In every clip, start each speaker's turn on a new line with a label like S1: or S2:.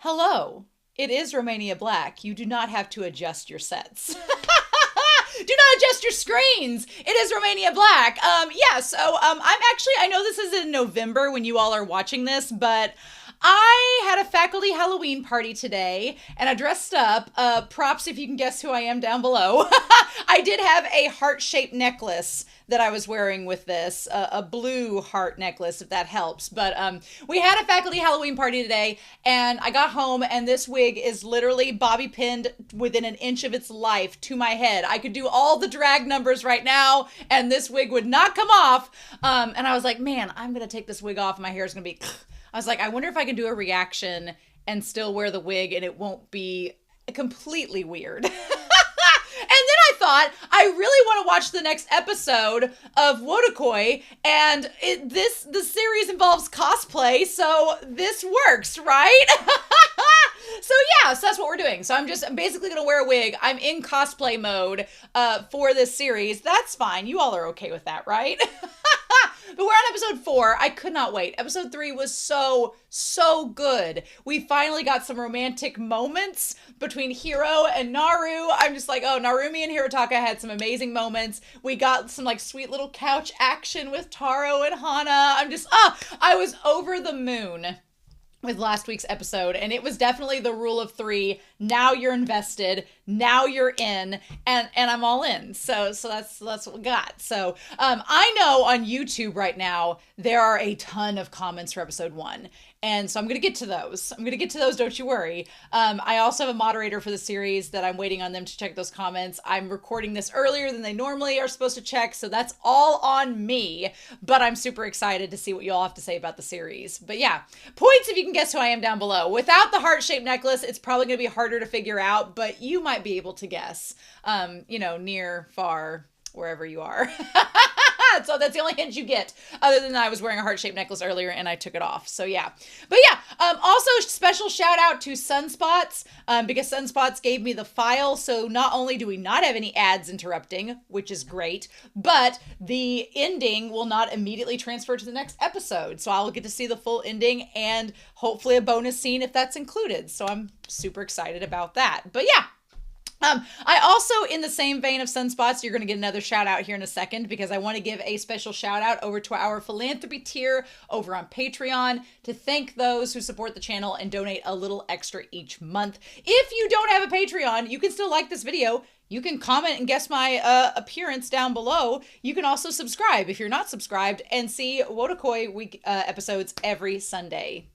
S1: Hello, it is Romania Black. You do not have to adjust your sets. Do not adjust your screens. It is Romania Black. I'm actually, I know this is in November when you all are watching this, but I had a faculty Halloween party today and I dressed up. Props if you can guess who I am down below. I did have a heart-shaped necklace that I was wearing with this, a blue heart necklace, if that helps. But we had a faculty Halloween party today, and I got home, and this wig is literally bobby pinned within an inch of its life to my head. I could do all the drag numbers right now, and this wig would not come off. And I was like, man, I'm going to take this wig off, and my hair is going to be... I was like, I wonder if I can do a reaction and still wear the wig, and it won't be completely weird. And then I thought, I really want to watch the next episode of Wotakoi, and the series involves cosplay, so this works, right? So that's what we're doing. So I'm basically going to wear a wig. I'm in cosplay mode for this series. That's fine. You all are okay with that, right? But we're on episode 4. I could not wait. Episode 3 was so good. We finally got some romantic moments between Hiro and Naru. I'm just like, oh, Narumi and Hirotaka had some amazing moments. We got some like sweet little couch action with Taro and Hana. I was over the moon with last week's episode, and it was definitely the rule of 3. Now you're invested, now you're in, and I'm all in. So that's what we got. So I know on YouTube right now there are a ton of comments for episode 1, and so I'm gonna get to those. Don't you worry. I also have a moderator for the series that I'm waiting on them to check those comments. I'm recording this earlier than they normally are supposed to check, so that's all on me. But I'm super excited to see what you all have to say about the series. But yeah, points if you can guess who I am down below. Without the heart-shaped necklace, it's probably going to be harder to figure out, but you might be able to guess, near, far, wherever you are. So that's the only hint you get, other than I was wearing a heart-shaped necklace earlier and I took it off. So yeah. But yeah, also special shout out to Sunspots, because Sunspots gave me the file. So not only do we not have any ads interrupting, which is great, but the ending will not immediately transfer to the next episode. So I'll get to see the full ending and hopefully a bonus scene if that's included. So I'm super excited about that. But yeah. I also, in the same vein of Sunspots, you're going to get another shout out here in a second, because I want to give a special shout out over to our philanthropy tier over on Patreon to thank those who support the channel and donate a little extra each month. If you don't have a Patreon, you can still like this video. You can comment and guess my appearance down below. You can also subscribe if you're not subscribed and see Wotakoi week episodes every Sunday.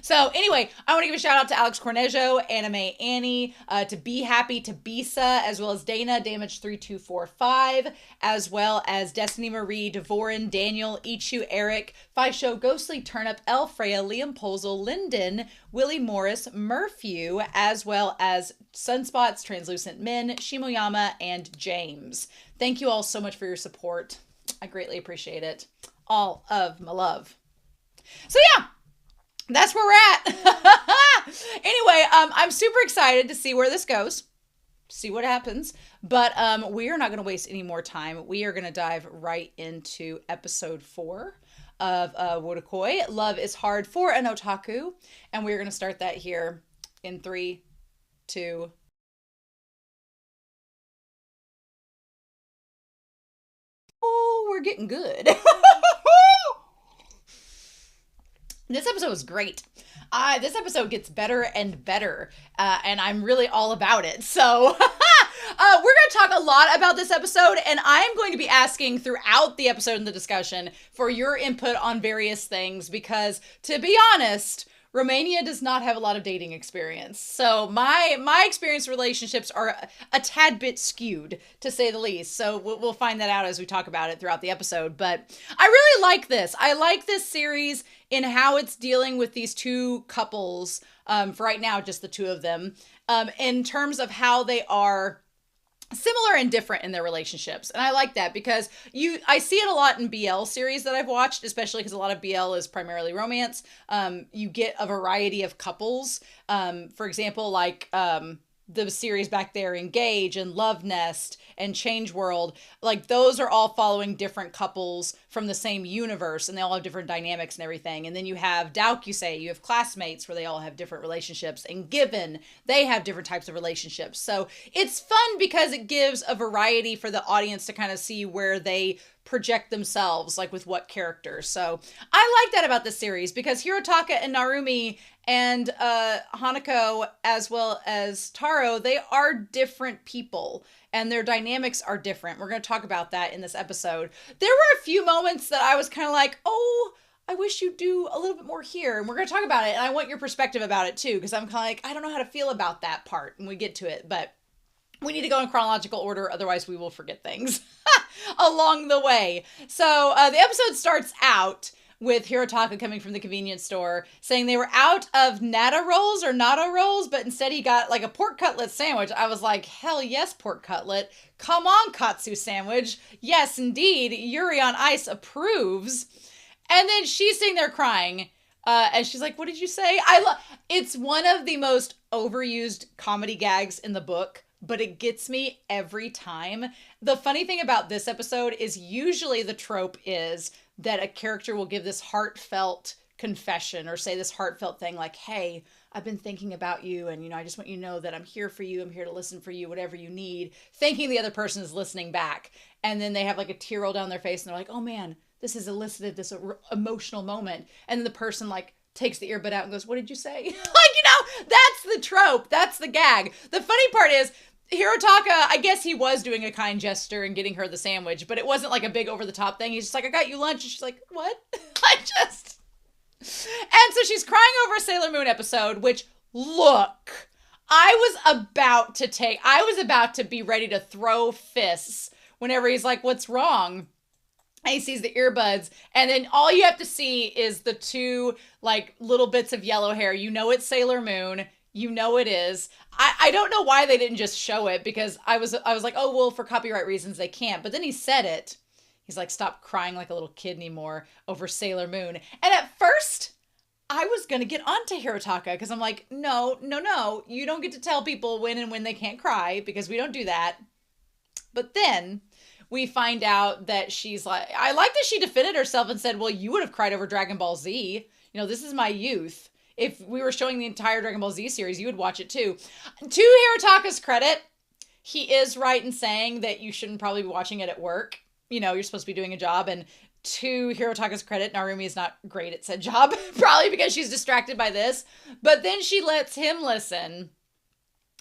S1: So anyway, I want to give a shout out to Alex Cornejo, Anime Annie, to Be Happy, to Bisa, as well as Dana, Damage3245, as well as Destiny Marie, Devorin, Daniel, Ichu, Eric, Fisho, Ghostly Turnip, El Freya, Liam Posel, Linden, Willie Morris, Murphew, as well as Sunspots, Translucent Men, Shimoyama, and James. Thank you all so much for your support. I greatly appreciate it. All of my love. So yeah. That's where we're at. Anyway, I'm super excited to see where this goes, see what happens. But we are not going to waste any more time. We are going to dive right into episode 4 of Wotakoi. Love is Hard for an Otaku. And we're going to start that here in 3, 2. Oh, we're getting good. This episode was great. This episode gets better and better, and I'm really all about it. So we're going to talk a lot about this episode, and I'm going to be asking throughout the episode in the discussion for your input on various things, because to be honest, Romania does not have a lot of dating experience. So my experience relationships are a tad bit skewed, to say the least. So we'll find that out as we talk about it throughout the episode. But I really like this. I like this series in how it's dealing with these two couples, for right now, just the two of them, in terms of how they are similar and different in their relationships. And I like that because I see it a lot in BL series that I've watched, especially because a lot of BL is primarily romance. You get a variety of couples. For example, like the series back there, Engage and Love Nest and Change World, like those are all following different couples from the same universe, and they all have different dynamics and everything. And then you have Daokusei, you have Classmates, where they all have different relationships, and Given, they have different types of relationships. So it's fun because it gives a variety for the audience to kind of see where they project themselves, like with what characters. So I like that about this series, because Hirotaka and Narumi and Hanako, as well as Taro, they are different people and their dynamics are different. We're going to talk about that in this episode. There were a few moments that I was kind of like, oh, I wish you'd do a little bit more here. And we're going to talk about it. And I want your perspective about it too, because I'm kind of like, I don't know how to feel about that part when we get to it. But we need to go in chronological order, otherwise we will forget things along the way. So the episode starts out with Hirotaka coming from the convenience store saying they were out of nata rolls, but instead he got like a pork cutlet sandwich. I was like, hell yes, pork cutlet. Come on, katsu sandwich. Yes, indeed. Yuri on Ice approves. And then she's sitting there crying. And she's like, what did you say? It's one of the most overused comedy gags in the book, but it gets me every time. The funny thing about this episode is usually the trope is that a character will give this heartfelt confession or say this heartfelt thing like, hey, I've been thinking about you, and, I just want you to know that I'm here for you. I'm here to listen for you, whatever you need, thinking the other person is listening back. And then they have like a tear roll down their face and they're like, oh man, this has elicited this emotional moment. And then the person like takes the earbud out and goes, what did you say? That's the trope. That's the gag. The funny part is, Hirotaka, I guess he was doing a kind gesture and getting her the sandwich, but it wasn't like a big over-the-top thing. He's just like, I got you lunch. And she's like, what? And so she's crying over a Sailor Moon episode, which, look, I was about to be ready to throw fists whenever he's like, what's wrong? And he sees the earbuds, and then all you have to see is the two, like, little bits of yellow hair. It's Sailor Moon. It is. I don't know why they didn't just show it, because I was like, oh, well, for copyright reasons they can't. But then he said it. He's like, stop crying like a little kid anymore over Sailor Moon. And at first, I was going to get onto Hirotaka, because I'm like, no. You don't get to tell people when and when they can't cry, because we don't do that. But then we find out that she's like, I like that she defended herself and said, well, you would have cried over Dragon Ball Z. This is my youth. If we were showing the entire Dragon Ball Z series, you would watch it too. To Hirotaka's credit, he is right in saying that you shouldn't probably be watching it at work. You're supposed to be doing a job. And to Hirotaka's credit, Narumi is not great at said job, probably because she's distracted by this. But then she lets him listen.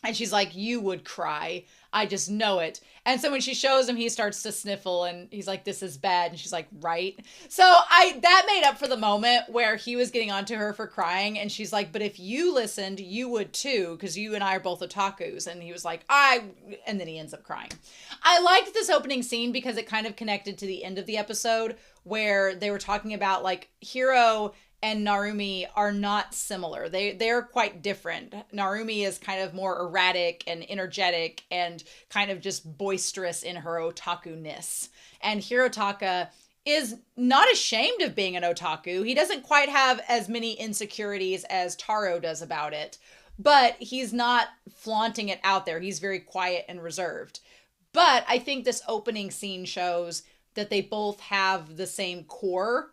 S1: And she's like, you would cry. I just know it. And so when she shows him, he starts to sniffle and he's like, this is bad. And she's like, right. So that made up for the moment where he was getting onto her for crying. And she's like, but if you listened, you would too, because you and I are both otakus. And he was like, and then he ends up crying. I liked this opening scene because it kind of connected to the end of the episode where they were talking about like Hiro and Narumi are not similar. They're quite different. Narumi is kind of more erratic and energetic and kind of just boisterous in her otaku-ness. And Hirotaka is not ashamed of being an otaku. He doesn't quite have as many insecurities as Taro does about it, but he's not flaunting it out there. He's very quiet and reserved. But I think this opening scene shows that they both have the same core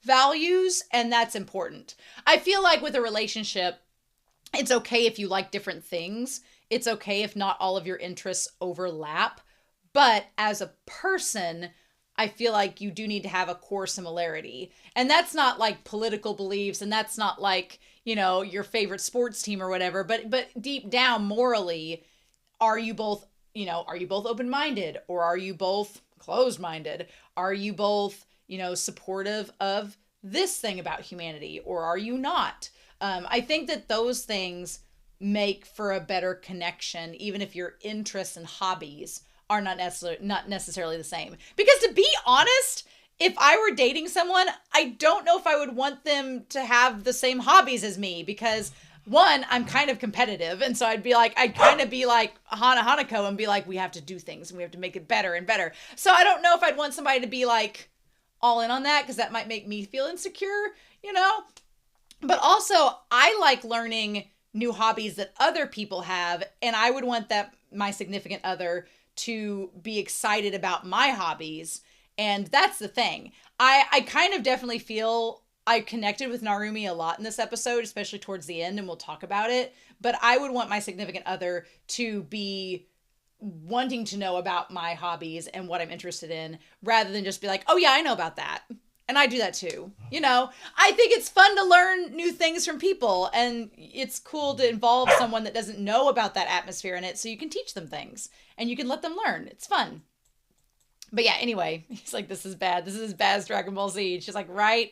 S1: values, and that's important. I feel like with a relationship, it's okay if you like different things. It's okay if not all of your interests overlap. But as a person, I feel like you do need to have a core similarity. And that's not like political beliefs, and that's not like, your favorite sports team or whatever, but deep down morally, are you both open-minded, or are you both closed-minded? Are you both supportive of this thing about humanity, or are you not? I think that those things make for a better connection, even if your interests and hobbies are not necessarily the same. Because to be honest, if I were dating someone, I don't know if I would want them to have the same hobbies as me, because one, I'm kind of competitive. And so I'd kind of be like Hanako and be like, we have to do things and we have to make it better and better. So I don't know if I'd want somebody to be like all in on that, because that might make me feel insecure, But also, I like learning new hobbies that other people have. And I would want that my significant other to be excited about my hobbies. And that's the thing. I kind of definitely feel I connected with Narumi a lot in this episode, especially towards the end, and we'll talk about it. But I would want my significant other to be wanting to know about my hobbies and what I'm interested in, rather than just be like, oh yeah, I know about that. And I do that too. You know, I think it's fun to learn new things from people, and it's cool to involve someone that doesn't know about that atmosphere in it, so you can teach them things and you can let them learn. It's fun. But yeah, anyway, he's like, this is bad. This is as bad as Dragon Ball Z. She's like, right.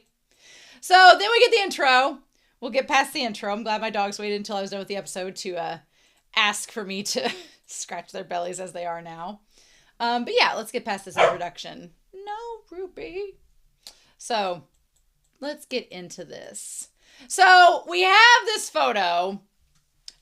S1: So then we get the intro. We'll get past the intro. I'm glad my dogs waited until I was done with the episode to ask for me to scratch their bellies as they are now. But yeah, let's get past this introduction. No, Ruby. So let's get into this. So we have this photo.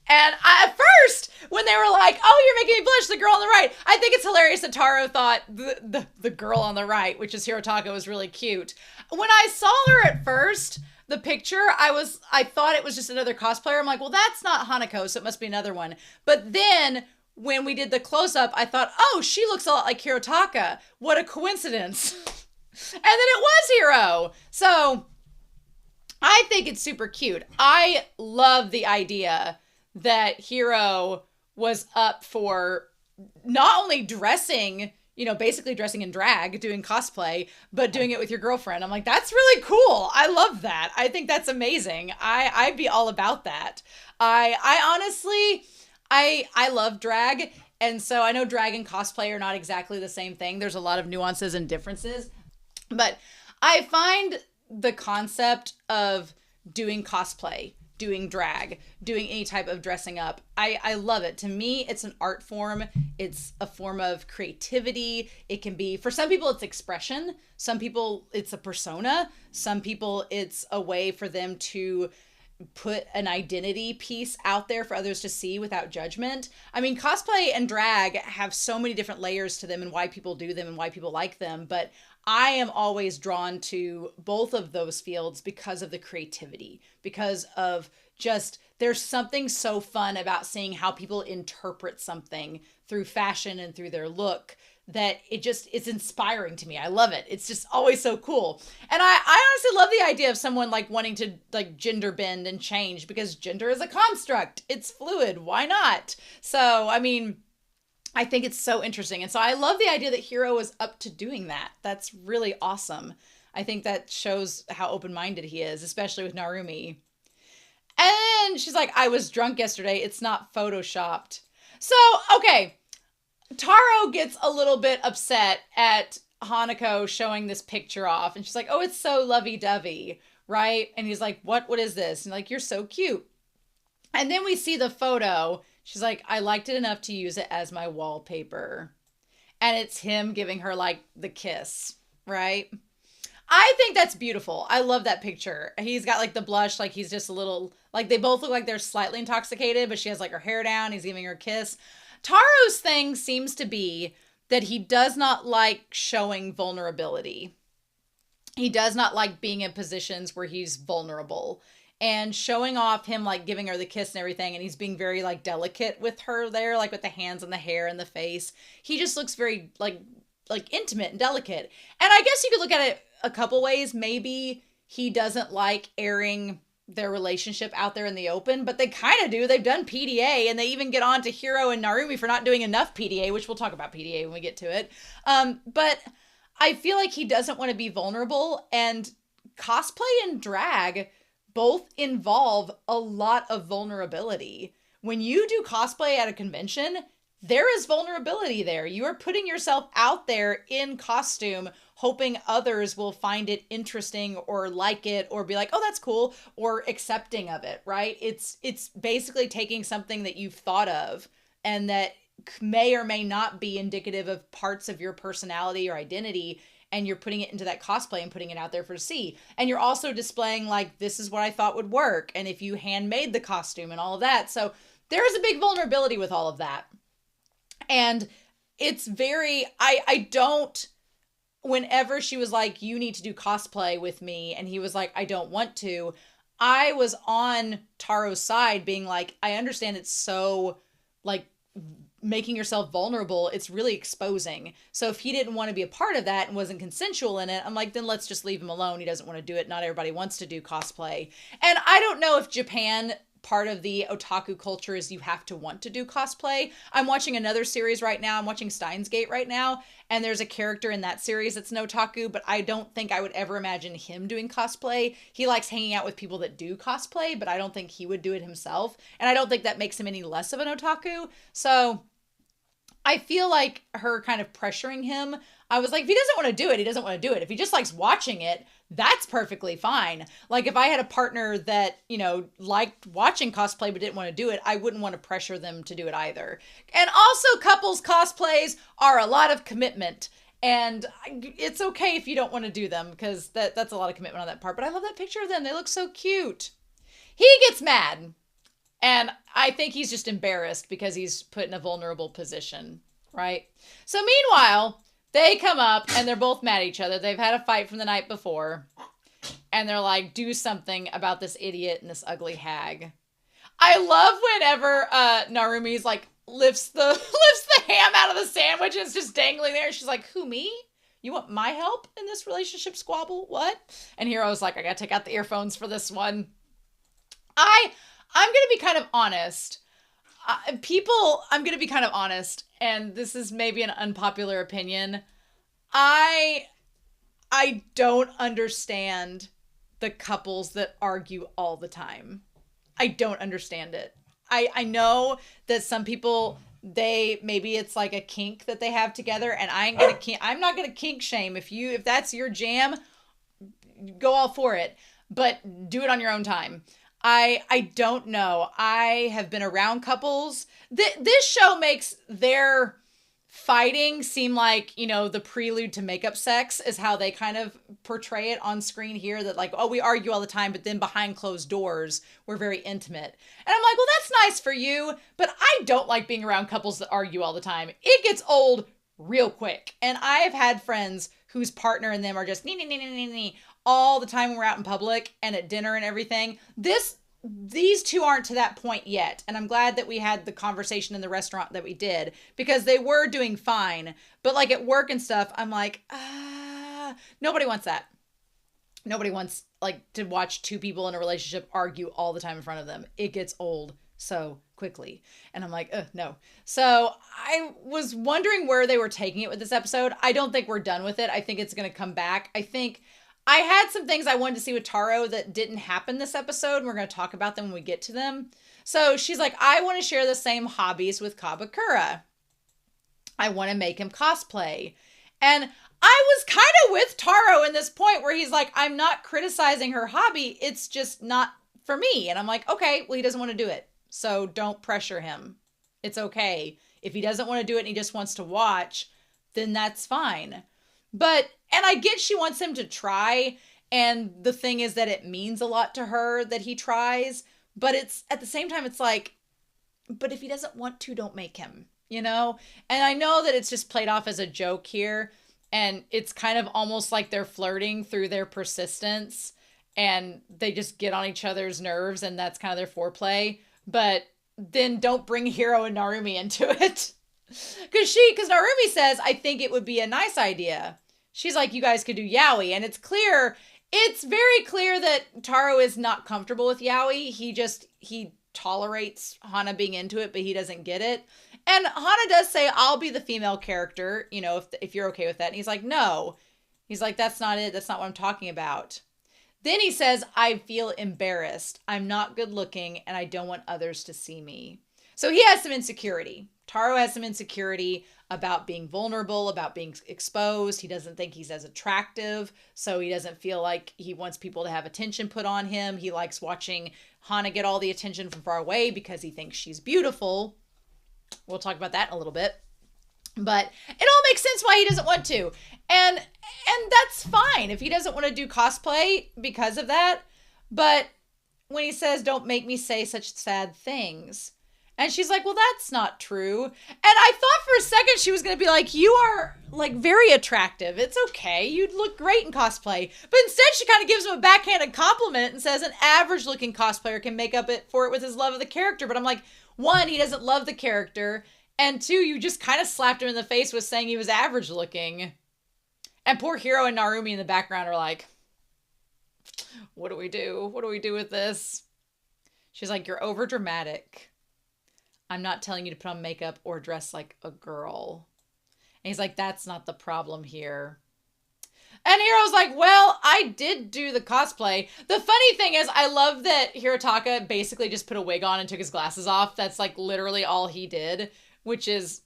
S1: And at first, when they were like, oh, you're making me blush, the girl on the right, I think it's hilarious that Taro thought the girl on the right, which is Hirotaka, was really cute. When I saw her at first, the picture, I thought it was just another cosplayer. I'm like, well, that's not Hanako, so it must be another one. But then when we did the close-up, I thought, oh, she looks a lot like Hirotaka. What a coincidence. And then it was Hiro. So I think it's super cute. I love the idea that Hiro was up for not only dressing, you know, basically dressing in drag, doing cosplay, but doing it with your girlfriend. I'm like, that's really cool. I love that. I think that's amazing. I'd be all about that. I honestly, I love drag. And so I know drag and cosplay are not exactly the same thing. There's a lot of nuances and differences, but I find the concept of doing cosplay, doing drag, doing any type of dressing up, I love it. To me, it's an art form. It's a form of creativity. It can be, for some people, it's expression. Some people, it's a persona. Some people, it's a way for them to put an identity piece out there for others to see without judgment. I mean, cosplay and drag have so many different layers to them and why people do them and why people like them. But I am always drawn to both of those fields because of the creativity, because of just, there's something so fun about seeing how people interpret something through fashion and through their look, that it's inspiring to me. I love it. It's just always so cool. And I honestly love the idea of someone like wanting to like gender bend and change, because gender is a construct. It's fluid. Why not? So, I mean, I think it's so interesting. And so I love the idea that Hiro is up to doing that. That's really awesome. I think that shows how open-minded he is, especially with Narumi. And she's like, I was drunk yesterday. It's not photoshopped. So, okay. Taro gets a little bit upset at Hanako showing this picture off. And she's like, oh, it's so lovey-dovey, right? And he's like, what is this? And like, you're so cute. And then we see the photo. She's like, I liked it enough to use it as my wallpaper. And it's him giving her like the kiss, right? I think that's beautiful. I love that picture. He's got like the blush, like he's just a little, like they both look like they're slightly intoxicated, but she has like her hair down. He's giving her a kiss. Taro's thing seems to be that he does not like showing vulnerability. He does not like being in positions where he's vulnerable. And showing off him like giving her the kiss and everything, and he's being very like delicate with her there, like with the hands and the hair and the face. He just looks very like intimate and delicate. And I guess you could look at it a couple ways. Maybe he doesn't like airing their relationship out there in the open, but they kind of do. They've done PDA, and they even get on to Hiro and Narumi for not doing enough PDA, which we'll talk about PDA when we get to it. But I feel like he doesn't want to be vulnerable, and cosplay and drag both involve a lot of vulnerability. When you do cosplay at a convention, there is vulnerability there. You are putting yourself out there in costume, hoping others will find it interesting or like it or be like, oh, that's cool, or accepting of it, right? It's basically taking something that you've thought of and that may or may not be indicative of parts of your personality or identity, and you're putting it into that cosplay and putting it out there for to see. And you're also displaying like, this is what I thought would work. And if you handmade the costume and all of that. So there is a big vulnerability with all of that. And it's very, I don't, whenever she was like, you need to do cosplay with me, and he was like, I don't want to, I was on Taro's side being like, I understand it's so like making yourself vulnerable, it's really exposing. So if he didn't want to be a part of that and wasn't consensual in it, I'm like, then let's just leave him alone. He doesn't want to do it. Not everybody wants to do cosplay. And I don't know if Japan, part of the otaku culture is you have to want to do cosplay. I'm watching another series right now. I'm watching Steins Gate right now, and there's a character in that series that's an otaku, but I don't think I would ever imagine him doing cosplay. He likes hanging out with people that do cosplay, but I don't think he would do it himself, and I don't think that makes him any less of an otaku. So I feel like her kind of pressuring him. I was like, if he doesn't want to do it, he doesn't want to do it. If he just likes watching it, that's perfectly fine. Like if I had a partner that, you know, liked watching cosplay but didn't want to do it, I wouldn't want to pressure them to do it either. And also couples cosplays are a lot of commitment. And it's okay if you don't want to do them because that's a lot of commitment on that part. But I love that picture of them. They look so cute. He gets mad. And I think he's just embarrassed because he's put in a vulnerable position, right? So meanwhile, they come up and they're both mad at each other. They've had a fight from the night before. And they're like, do something about this idiot and this ugly hag. I love whenever Narumi's like lifts the ham out of the sandwich and it's just dangling there. She's like, who, me? You want my help in this relationship squabble? What? And Hiro's like, I gotta take out the earphones for this one. I'm going to be kind of honest. I'm going to be kind of honest, and this is maybe an unpopular opinion. I don't understand the couples that argue all the time. I don't understand it. I know that some people, maybe it's like a kink that they have together, and I'm not going to kink shame. If that's your jam, go all for it, but do it on your own time. I don't know. I have been around couples. This show makes their fighting seem like, you know, the prelude to makeup sex is how they kind of portray it on screen here. That like, oh, we argue all the time, but then behind closed doors, we're very intimate. And I'm like, well, that's nice for you, but I don't like being around couples that argue all the time. It gets old real quick. And I have had friends whose partner and them are just nee, all the time when we're out in public and at dinner and everything. These two aren't to that point yet. And I'm glad that we had the conversation in the restaurant that we did because they were doing fine. But like at work and stuff, I'm like, nobody wants that. Nobody wants like to watch two people in a relationship argue all the time in front of them. It gets old so quickly. And I'm like, no. So I was wondering where they were taking it with this episode. I don't think we're done with it. I think it's going to come back. I think I had some things I wanted to see with Taro that didn't happen this episode. And we're going to talk about them when we get to them. So she's like, I want to share the same hobbies with Kabakura. I want to make him cosplay. And I was kind of with Taro in this point where he's like, I'm not criticizing her hobby. It's just not for me. And I'm like, okay, well, he doesn't want to do it. So don't pressure him. It's okay. If he doesn't want to do it and he just wants to watch, then that's fine. And I get she wants him to try. And the thing is that it means a lot to her that he tries. But it's at the same time, it's like, but if he doesn't want to, don't make him, you know? And I know that it's just played off as a joke here. And it's kind of almost like they're flirting through their persistence. And they just get on each other's nerves. And that's kind of their foreplay. But then don't bring Hiro and Narumi into it. Because Narumi says, I think it would be a nice idea. She's like, you guys could do yaoi. And it's very clear that Taro is not comfortable with yaoi. He tolerates Hana being into it, but he doesn't get it. And Hana does say, I'll be the female character, you know, if you're okay with that. And he's like, no. He's like, that's not it. That's not what I'm talking about. Then he says, I feel embarrassed. I'm not good looking and I don't want others to see me. So he has some insecurity. Taro has some insecurity about being vulnerable, about being exposed. He doesn't think he's as attractive, so he doesn't feel like he wants people to have attention put on him. He likes watching Hana get all the attention from far away because he thinks she's beautiful. We'll talk about that in a little bit. But it all makes sense why he doesn't want to. And that's fine if he doesn't want to do cosplay because of that. But when he says, don't make me say such sad things. And she's like, well, that's not true. And I thought for a second she was going to be like, you are like very attractive. It's okay. You'd look great in cosplay. But instead she kind of gives him a backhanded compliment and says an average looking cosplayer can make up for it with his love of the character. But I'm like, one, he doesn't love the character. And two, you just kind of slapped him in the face with saying he was average looking. And poor Hiro and Narumi in the background are like, what do we do? What do we do with this? She's like, you're over dramatic. I'm not telling you to put on makeup or dress like a girl. And he's like, that's not the problem here. And Hiro's like, well, I did do the cosplay. The funny thing is, I love that Hirotaka basically just put a wig on and took his glasses off. That's like literally all he did, which is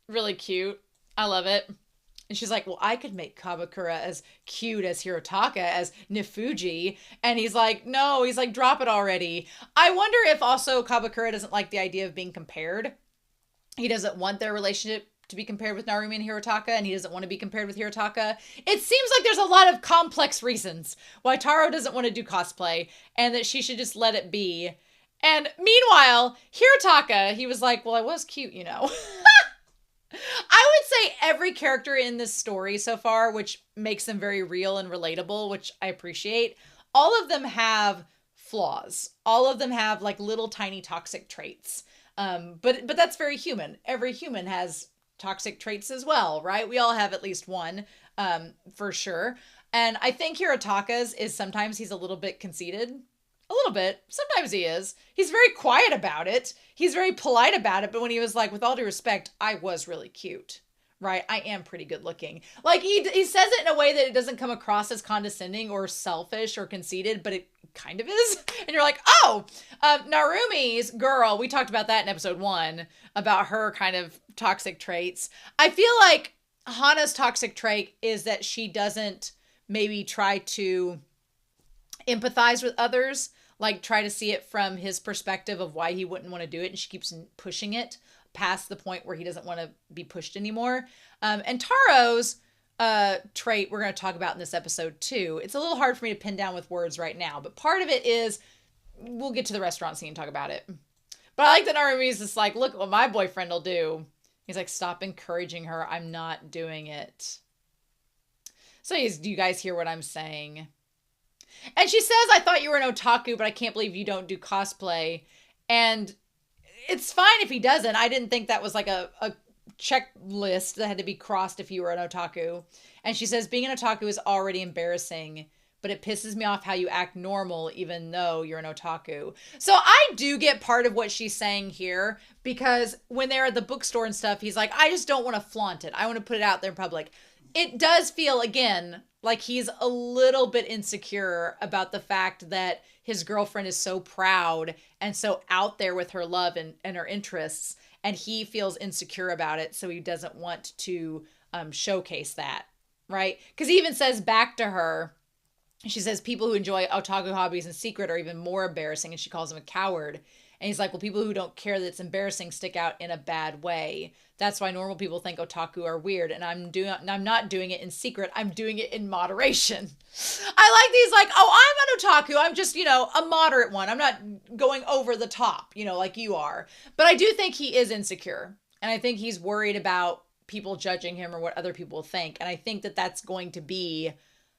S1: really cute. I love it. And she's like, well, I could make Kabakura as cute as Hirotaka, as Nifuji. And he's like, no, he's like, drop it already. I wonder if also Kabakura doesn't like the idea of being compared. He doesn't want their relationship to be compared with Narumi and Hirotaka, and he doesn't want to be compared with Hirotaka. It seems like there's a lot of complex reasons why Taro doesn't want to do cosplay, and that she should just let it be. And meanwhile, Hirotaka, he was like, well, I was cute, you know. I would say every character in this story so far, which makes them very real and relatable, which I appreciate, all of them have flaws. All of them have like little tiny toxic traits. But that's very human. Every human has toxic traits as well, right? We all have at least one, for sure. And I think Hirotaka's is sometimes he's a little bit conceited. A little bit. Sometimes he is. He's very quiet about it. He's very polite about it. But when he was like, with all due respect, I was really cute, right? I am pretty good looking. Like he says it in a way that it doesn't come across as condescending or selfish or conceited, but it kind of is. And you're like, oh, Narumi's girl. We talked about that in episode 1 about her kind of toxic traits. I feel like Hana's toxic trait is that she doesn't maybe try to empathize with others, like try to see it from his perspective of why he wouldn't want to do it. And she keeps pushing it past the point where he doesn't want to be pushed anymore. And Taro's trait we're going to talk about in this episode too. It's a little hard for me to pin down with words right now, but part of it is we'll get to the restaurant scene and talk about it. But I like that Narumi's just like, look what my boyfriend will do. He's like, stop encouraging her. I'm not doing it. So do you guys hear what I'm saying? And she says, I thought you were an otaku, but I can't believe you don't do cosplay. And it's fine if he doesn't. I didn't think that was like a checklist that had to be crossed if you were an otaku. And she says, being an otaku is already embarrassing, but it pisses me off how you act normal even though you're an otaku. So I do get part of what she's saying here, because when they're at the bookstore and stuff, he's like, I just don't want to flaunt it. I want to put it out there in public. It does feel, again, like he's a little bit insecure about the fact that his girlfriend is so proud and so out there with her love and her interests, and he feels insecure about it, so he doesn't want to showcase that, right? Because he even says back to her, she says, people who enjoy otaku hobbies in secret are even more embarrassing, and she calls him a coward. And he's like, well, people who don't care that it's embarrassing stick out in a bad way. That's why normal people think otaku are weird. And I'm not doing it in secret. I'm doing it in moderation. I like these, like, oh, I'm an otaku. I'm just, a moderate one. I'm not going over the top, like you are. But I do think he is insecure. And I think he's worried about people judging him or what other people think. And I think that that's going to be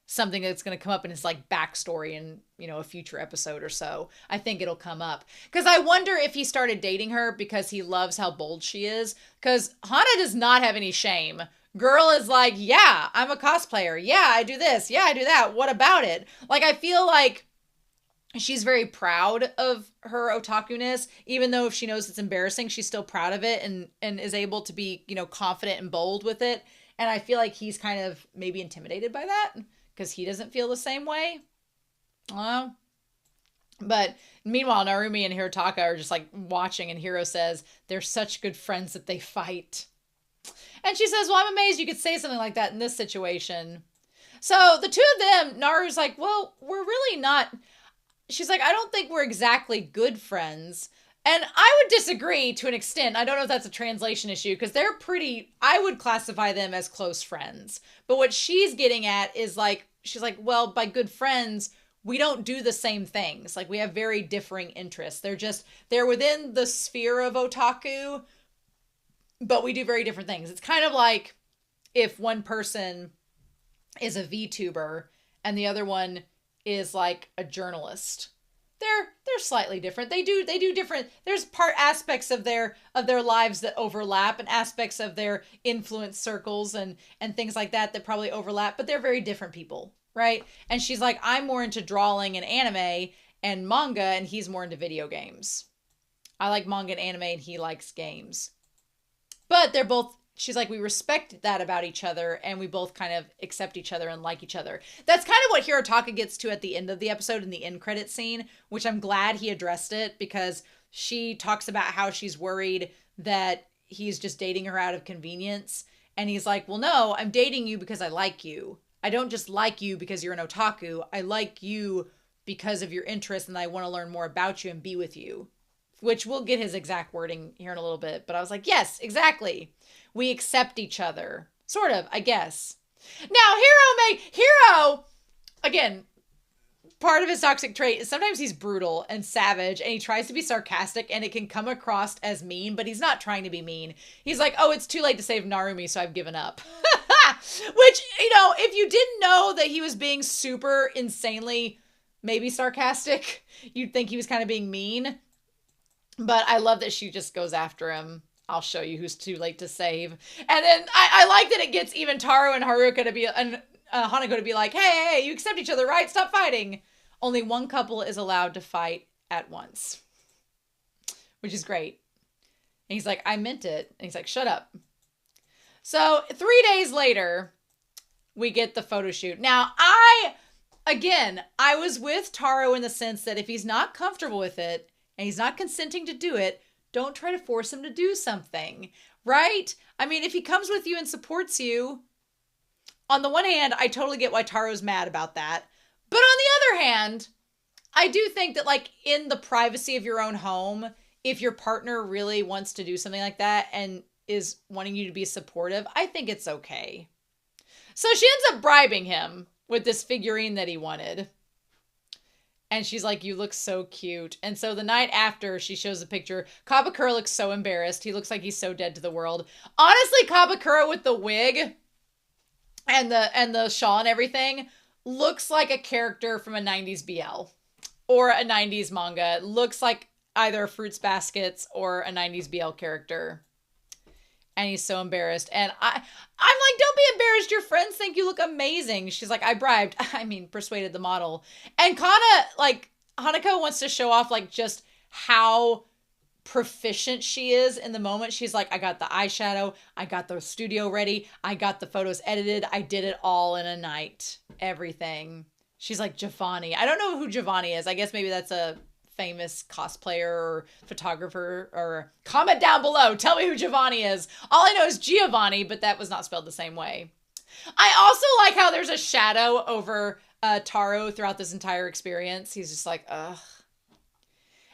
S1: something that's going to come up in his like backstory in, a future episode or so. I think it'll come up. Because I wonder if he started dating her because he loves how bold she is. Because Hana does not have any shame. Girl is like, yeah, I'm a cosplayer. Yeah, I do this. Yeah, I do that. What about it? Like, I feel like she's very proud of her otaku-ness. Even though if she knows it's embarrassing, she's still proud of it and is able to be, confident and bold with it. And I feel like he's kind of maybe intimidated by that, because he doesn't feel the same way. But meanwhile, Narumi and Hirotaka are just like watching, and Hiro says they're such good friends that they fight. And she says, well, I'm amazed you could say something like that in this situation. So the two of them, Naru's like, well, we're really not. She's like, I don't think we're exactly good friends. And I would disagree to an extent. I don't know if that's a translation issue, because they're I would classify them as close friends. But what she's getting at is like, she's like, well, by good friends, we don't do the same things. Like we have very differing interests. They're within the sphere of otaku, but we do very different things. It's kind of like if one person is a VTuber and the other one is like a journalist. They're slightly different. They do different. There's aspects of their lives that overlap, and aspects of their influence circles and things like that probably overlap, but they're very different people, right? And she's like, I'm more into drawing and anime and manga, and he's more into video games. I like manga and anime, and he likes games. But they're both, she's like, we respect that about each other, and we both kind of accept each other and like each other. That's kind of what Hirotaka gets to at the end of the episode in the end credit scene, which I'm glad he addressed it, because she talks about how she's worried that he's just dating her out of convenience. And he's like, well, no, I'm dating you because I like you. I don't just like you because you're an otaku. I like you because of your interests, and I want to learn more about you and be with you. Which we'll get his exact wording here in a little bit. But I was like, yes, exactly. We accept each other. Sort of, I guess. Now, Hiro, again, part of his toxic trait is sometimes he's brutal and savage, and he tries to be sarcastic, and it can come across as mean, but he's not trying to be mean. He's like, oh, it's too late to save Narumi, so I've given up. Which, if you didn't know that he was being super insanely, maybe sarcastic, you'd think he was kind of being mean. But I love that she just goes after him. I'll show you who's too late to save. And then I like that it gets even Taro and Haruka to be, and Hanako to be like, hey, you accept each other, right? Stop fighting. Only one couple is allowed to fight at once. Which is great. And he's like, I meant it. And he's like, shut up. So 3 days later, we get the photo shoot. Now, I was with Taro in the sense that if he's not comfortable with it, and he's not consenting to do it, don't try to force him to do something, right? I mean, if he comes with you and supports you, on the one hand, I totally get why Taro's mad about that. But on the other hand, I do think that, like, in the privacy of your own home, if your partner really wants to do something like that and is wanting you to be supportive, I think it's okay. So she ends up bribing him with this figurine that he wanted. And she's like, you look so cute. And so the night after she shows a picture, Kabakura looks so embarrassed. He looks like he's so dead to the world. Honestly, Kabakura with the wig and the shawl and everything looks like a character from a 90s BL or a 90s manga. It looks like either Fruits Baskets or a 90s BL character. And he's so embarrassed. And I'm like, don't be embarrassed. Your friends think you look amazing. She's like, persuaded the model. And Hanako wants to show off, like, just how proficient she is in the moment. She's like, I got the eyeshadow. I got the studio ready. I got the photos edited. I did it all in a night. Everything. She's like, Giovanni. I don't know who Giovanni is. I guess maybe that's a famous cosplayer or photographer, or comment down below. Tell me who Giovanni is. All I know is Giovanni, but that was not spelled the same way. I also like how there's a shadow over Taro throughout this entire experience. He's just like, ugh.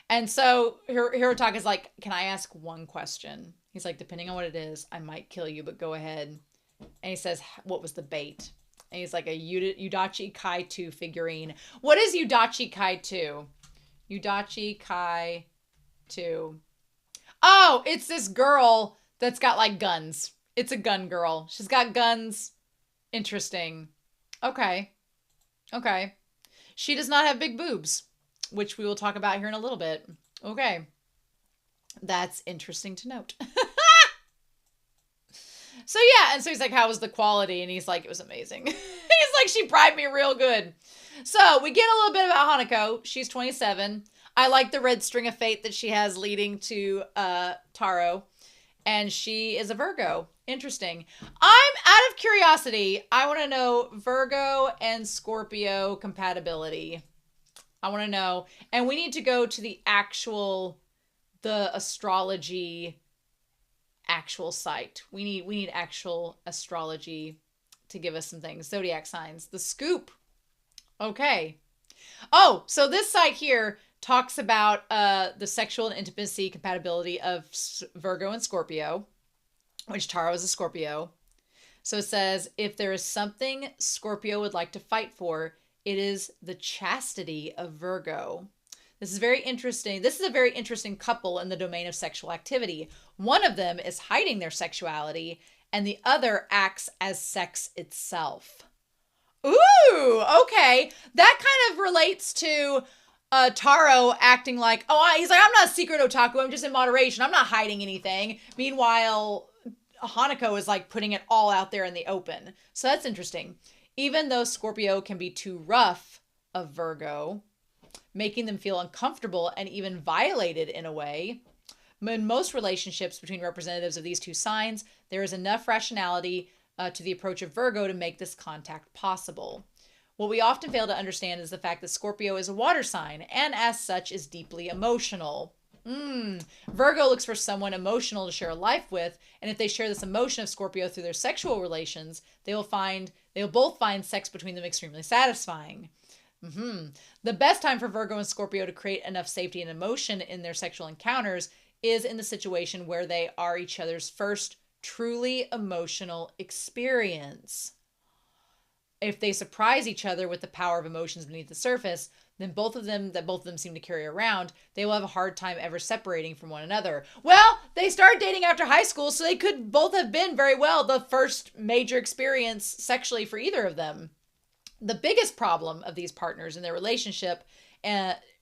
S1: And so Hirotaka's like, can I ask one question? He's like, depending on what it is, I might kill you, but go ahead. And he says, what was the bait? And he's like, a Yudachi Kai 2 figurine. What is Yudachi Kai 2? Yudachi Kai 2. Oh, it's this girl that's got, like, guns. It's a gun girl. She's got guns. Interesting. Okay. She does not have big boobs, which we will talk about here in a little bit. Okay. That's interesting to note. So yeah, and so he's like, how was the quality? And he's like, it was amazing. He's like, she bribed me real good. So we get a little bit about Hanako. She's 27. I like the red string of fate that she has leading to Taro. And she is a Virgo. Interesting. I'm out of curiosity. I want to know Virgo and Scorpio compatibility. I want to know. And we need to go to the astrology actual site. We need actual astrology to give us some things. Zodiac signs. The scoop. Okay. Oh, so this site here talks about the sexual and intimacy compatibility of Virgo and Scorpio, which Taro is a Scorpio. So it says, if there is something Scorpio would like to fight for, It is the chastity of Virgo. This is very interesting. This is a very interesting couple in the domain of sexual activity. One of them is hiding their sexuality, and the other acts as sex itself. Ooh, okay. That kind of relates to Taro acting like, he's like, I'm not a secret otaku. I'm just in moderation. I'm not hiding anything. Meanwhile, Hanako is like putting it all out there in the open. So that's interesting. Even though Scorpio can be too rough of Virgo, making them feel uncomfortable and even violated in a way, in most relationships between representatives of these two signs, there is enough rationality to the approach of Virgo to make this contact possible. What we often fail to understand is the fact that Scorpio is a water sign and as such is deeply emotional. Virgo looks for someone emotional to share a life with, and if they share this emotion of Scorpio through their sexual relations, they will both find sex between them extremely satisfying. The best time for Virgo and Scorpio to create enough safety and emotion in their sexual encounters is in the situation where they are each other's first truly emotional experience. If they surprise each other with the power of emotions beneath the surface, then both of them seem to carry around, they will have a hard time ever separating from one another. Well, they started dating after high school, so they could both have been very well the first major experience sexually for either of them. The biggest problem of these partners in their relationship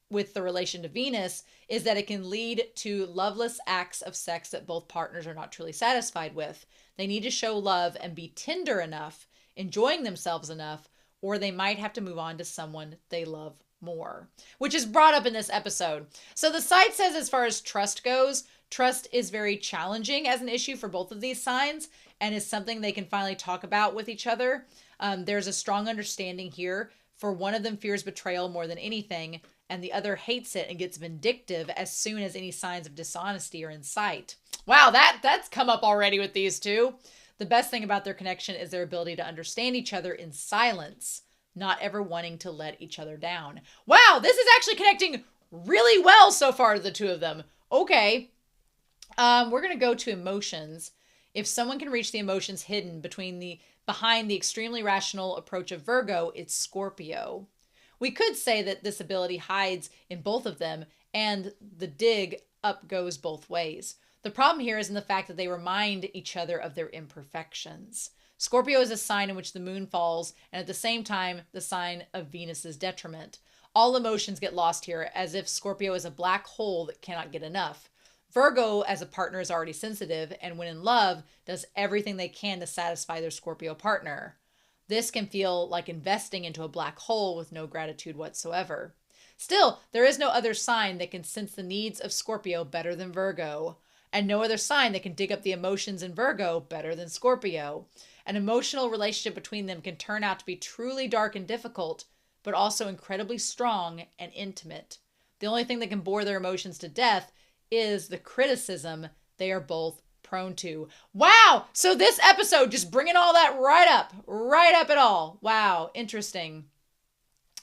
S1: with the relation to Venus is that it can lead to loveless acts of sex that both partners are not truly satisfied with. They need to show love and be tender enough, enjoying themselves enough, or they might have to move on to someone they love more, which is brought up in this episode. So the site says as far as trust goes, trust is very challenging as an issue for both of these signs and is something they can finally talk about with each other. There's a strong understanding here, for one of them fears betrayal more than anything, and the other hates it and gets vindictive as soon as any signs of dishonesty are in sight. Wow, that's come up already with these two. The best thing about their connection is their ability to understand each other in silence, not ever wanting to let each other down. Wow, this is actually connecting really well so far to the two of them. Okay, we're going to go to emotions. If someone can reach the emotions hidden behind the extremely rational approach of Virgo, it's Scorpio. We could say that this ability hides in both of them, and the dig up goes both ways. The problem here is in the fact that they remind each other of their imperfections. Scorpio is a sign in which the moon falls, and at the same time, the sign of Venus's detriment. All emotions get lost here, as if Scorpio is a black hole that cannot get enough. Virgo, as a partner, is already sensitive, and when in love, does everything they can to satisfy their Scorpio partner. This can feel like investing into a black hole with no gratitude whatsoever. Still, there is no other sign that can sense the needs of Scorpio better than Virgo, and no other sign that can dig up the emotions in Virgo better than Scorpio. An emotional relationship between them can turn out to be truly dark and difficult, but also incredibly strong and intimate. The only thing that can bore their emotions to death is the criticism they are both prone to. Wow! So this episode just bringing all that right up at all. Wow, interesting.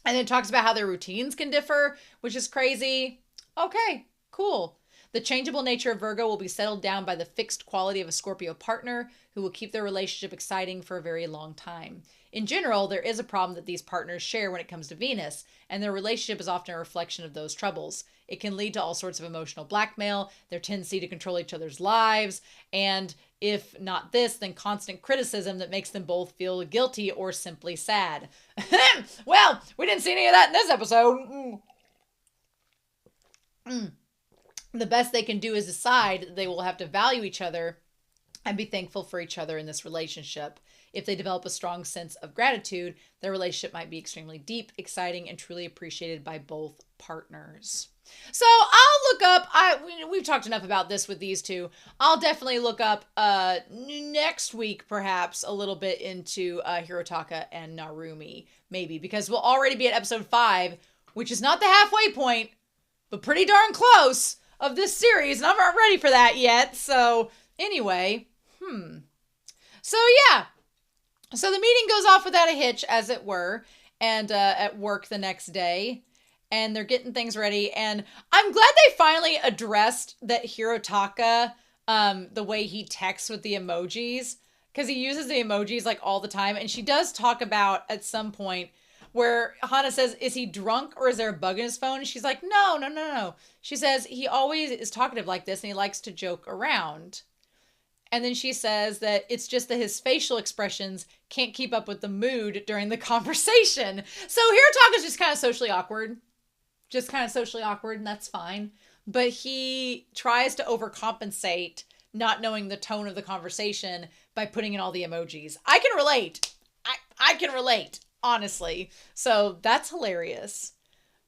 S1: And it talks about how their routines can differ, which is crazy. Okay, cool. The changeable nature of Virgo will be settled down by the fixed quality of a Scorpio partner who will keep their relationship exciting for a very long time. In general, there is a problem that these partners share when it comes to Venus, and their relationship is often a reflection of those troubles. It can lead to all sorts of emotional blackmail, their tendency to control each other's lives, and if not this, then constant criticism that makes them both feel guilty or simply sad. Well, we didn't see any of that in this episode. The best they can do is decide that they will have to value each other and be thankful for each other in this relationship. If they develop a strong sense of gratitude, their relationship might be extremely deep, exciting, and truly appreciated by both partners. So I'll look up, we've talked enough about this with these two. I'll definitely look up next week, perhaps, a little bit into Hirotaka and Narumi, maybe, because we'll already be at episode 5, which is not the halfway point, but pretty darn close of this series, and I'm not ready for that yet. So anyway, So yeah, so the meeting goes off without a hitch, as it were, and at work the next day, and they're getting things ready, and I'm glad they finally addressed that Hirotaka, the way he texts with the emojis, because he uses the emojis like all the time, and she does talk about at some point, where Hana says, is he drunk or is there a bug in his phone? And she's like, no, no, no, no. She says, he always is talkative like this and he likes to joke around. And then she says that it's just that his facial expressions can't keep up with the mood during the conversation. So Hirotaka's just kind of socially awkward. And that's fine. But he tries to overcompensate not knowing the tone of the conversation by putting in all the emojis. I can relate. I can relate, honestly. So that's hilarious.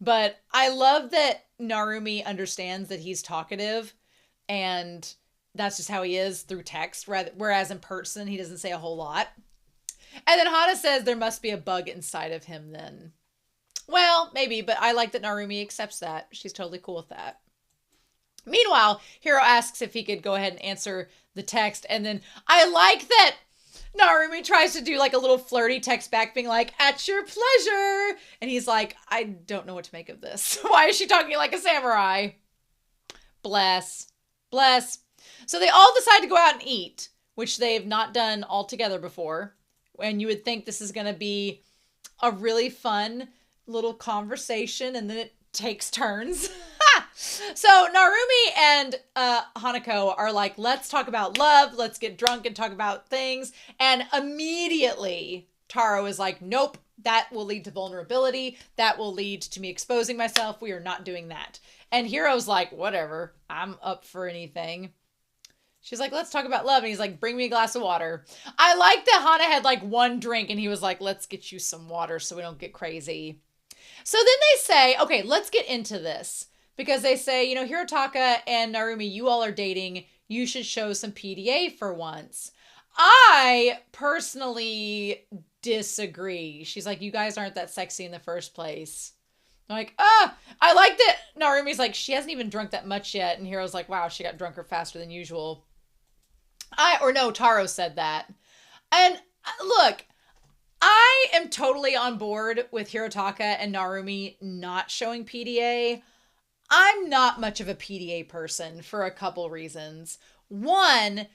S1: But I love that Narumi understands that he's talkative and that's just how he is through text, whereas in person, he doesn't say a whole lot. And then Hana says there must be a bug inside of him then. Well, maybe, but I like that Narumi accepts that. She's totally cool with that. Meanwhile, Hiro asks if he could go ahead and answer the text. And then I like that Narumi tries to do like a little flirty text back being like, at your pleasure. And he's like, I don't know what to make of this. Why is she talking like a samurai? Bless. So they all decide to go out and eat, which they've not done all together before. And you would think this is going to be a really fun little conversation, and then it takes turns. So Narumi and Hanako are like, let's talk about love. Let's get drunk and talk about things. And immediately Taro is like, nope, that will lead to vulnerability. That will lead to me exposing myself. We are not doing that. And Hiro's like, whatever, I'm up for anything. She's like, let's talk about love. And he's like, bring me a glass of water. I like that Hana had like one drink and he was like, let's get you some water so we don't get crazy. So then they say, okay, let's get into this. Because they say, you know, Hirotaka and Narumi, you all are dating. You should show some PDA for once. I personally disagree. She's like, you guys aren't that sexy in the first place. I'm like, I like that Narumi's like, she hasn't even drunk that much yet. And Hiro's like, wow, she got drunker faster than usual. Taro said that. And look, I am totally on board with Hirotaka and Narumi not showing PDA. I'm not much of a PDA person for a couple reasons. One,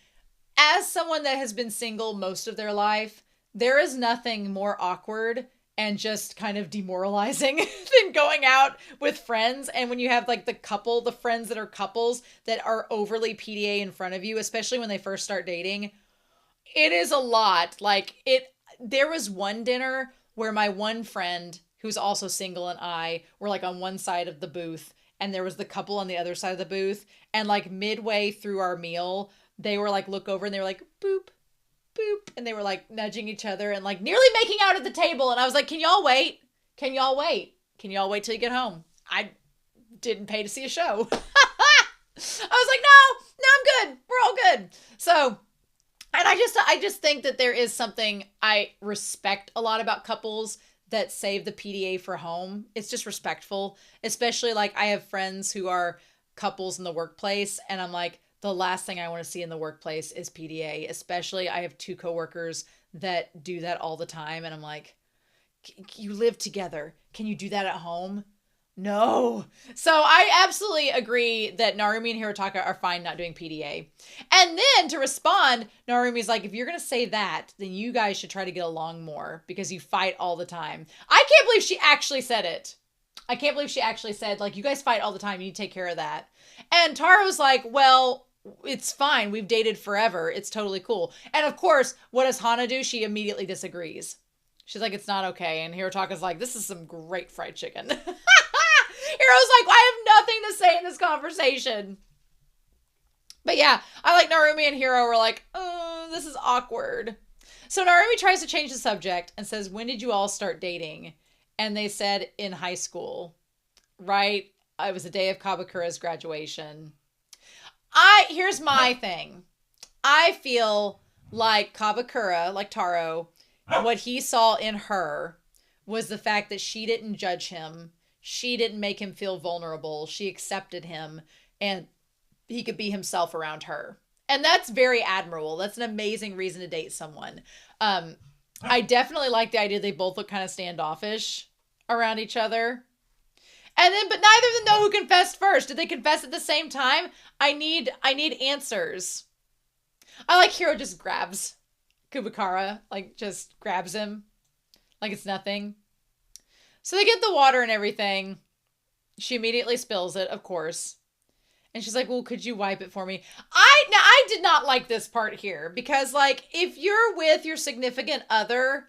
S1: as someone that has been single most of their life, there is nothing more awkward and just kind of demoralizing than going out with friends. And when you have like the friends that are couples that are overly PDA in front of you, especially when they first start dating, it is a lot. There was one dinner where my one friend who's also single and I were like on one side of the booth and there was the couple on the other side of the booth. And like midway through our meal, they were like, look over and they were like, boop, boop. And they were like nudging each other and like nearly making out at the table. And I was like, can y'all wait? Can y'all wait? Can y'all wait till you get home? I didn't pay to see a show. I was like, no, I'm good. We're all good. So, and I just think that there is something I respect a lot about couples that save the PDA for home. It's just respectful, especially like I have friends who are couples in the workplace and I'm like, the last thing I want to see in the workplace is PDA, especially I have two coworkers that do that all the time. And I'm like, you live together. Can you do that at home? No. So I absolutely agree that Narumi and Hirotaka are fine not doing PDA. And then to respond, Narumi's like, if you're going to say that, then you guys should try to get along more because you fight all the time. I can't believe she actually said it. I can't believe she actually said, like, you guys fight all the time. You need to take care of that. And Taro's like, well, it's fine. We've dated forever. It's totally cool. And of course, what does Hana do? She immediately disagrees. She's like, it's not okay. And Hirotaka's like, this is some great fried chicken. Hiro's like, I have nothing to say in this conversation. But yeah, I like Narumi and Hiro were like, oh, this is awkward. So Narumi tries to change the subject and says, when did you all start dating? And they said in high school, right? It was the day of Kabakura's graduation. Here's my thing. I feel like Kabakura, like Taro, what he saw in her was the fact that she didn't judge him. She didn't make him feel vulnerable. She accepted him and he could be himself around her. And that's very admirable. That's an amazing reason to date someone. I definitely like the idea they both look kind of standoffish around each other. And then, but neither of them know who confessed first. Did they confess at the same time? I need answers. I like Hiro just grabs Kabakura, like just grabs him like it's nothing. So they get the water and everything. She immediately spills it, of course. And she's like, well, could you wipe it for me? I did not like this part here because, like, if you're with your significant other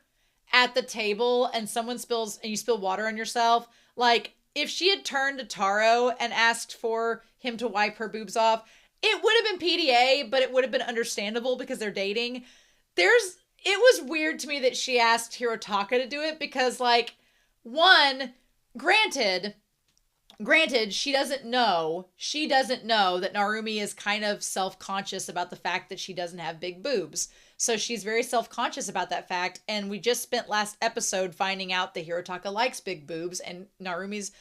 S1: at the table and someone spills and you spill water on yourself, like, if she had turned to Taro and asked for him to wipe her boobs off, it would have been PDA, but it would have been understandable because they're dating. It was weird to me that she asked Hirotaka to do it because, like, one, granted, she doesn't know that Narumi is kind of self-conscious about the fact that she doesn't have big boobs. So she's very self-conscious about that fact. And we just spent last episode finding out that Hirotaka likes big boobs and Narumi's,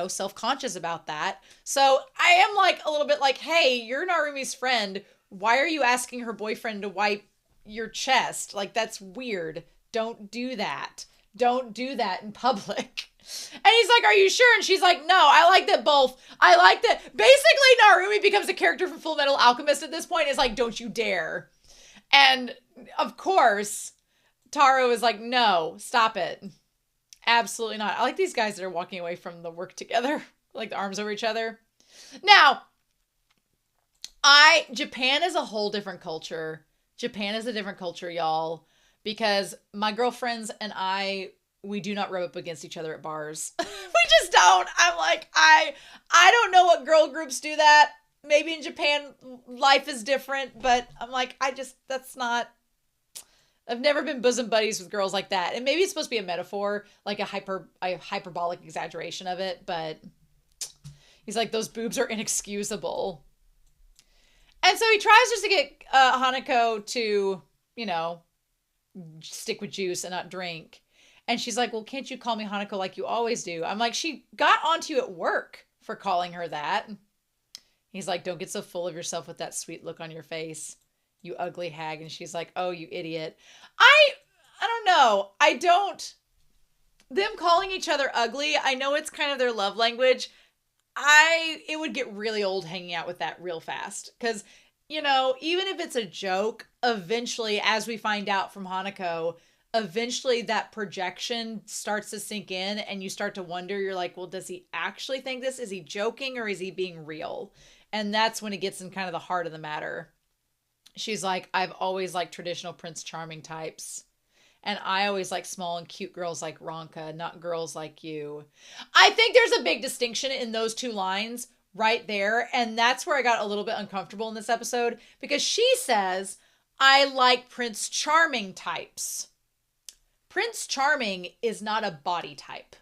S1: self-conscious about that. So I am like a little bit like, hey, you're Narumi's friend. Why are you asking her boyfriend to wipe your chest? Like, that's weird. Don't do that. Don't do that in public. And he's like, are you sure? And she's like, no, I like that both. I like that. Basically, Narumi becomes a character from Full Metal Alchemist at this point. It's like, don't you dare. And of course, Taro is like, no, stop it. Absolutely not. I like these guys that are walking away from the work together, like the arms over each other. Now, Japan is a whole different culture. Japan is a different culture, y'all, because my girlfriends and we do not rub up against each other at bars. We just don't. I'm like, I don't know what girl groups do that. Maybe in Japan life is different, but I'm like, I've never been bosom buddies with girls like that. And maybe it's supposed to be a metaphor, like a hyperbolic exaggeration of it, but he's like, those boobs are inexcusable. And so he tries just to get Hanako to, stick with juice and not drink. And she's like, well, can't you call me Hanako like you always do? I'm like, she got onto you at work for calling her that. He's like, don't get so full of yourself with that sweet look on your face, you ugly hag. And she's like, oh, you idiot. I don't know. Them calling each other ugly, I know it's kind of their love language. It would get really old hanging out with that real fast. Because, even if it's a joke, eventually, as we find out from Hanako, eventually that projection starts to sink in and you start to wonder, you're like, well, does he actually think this? Is he joking or is he being real? And that's when it gets in kind of the heart of the matter. She's like, I've always liked traditional Prince Charming types. And I always like small and cute girls like Ronka, not girls like you. I think there's a big distinction in those two lines right there. And that's where I got a little bit uncomfortable in this episode because she says, I like Prince Charming types. Prince Charming is not a body type.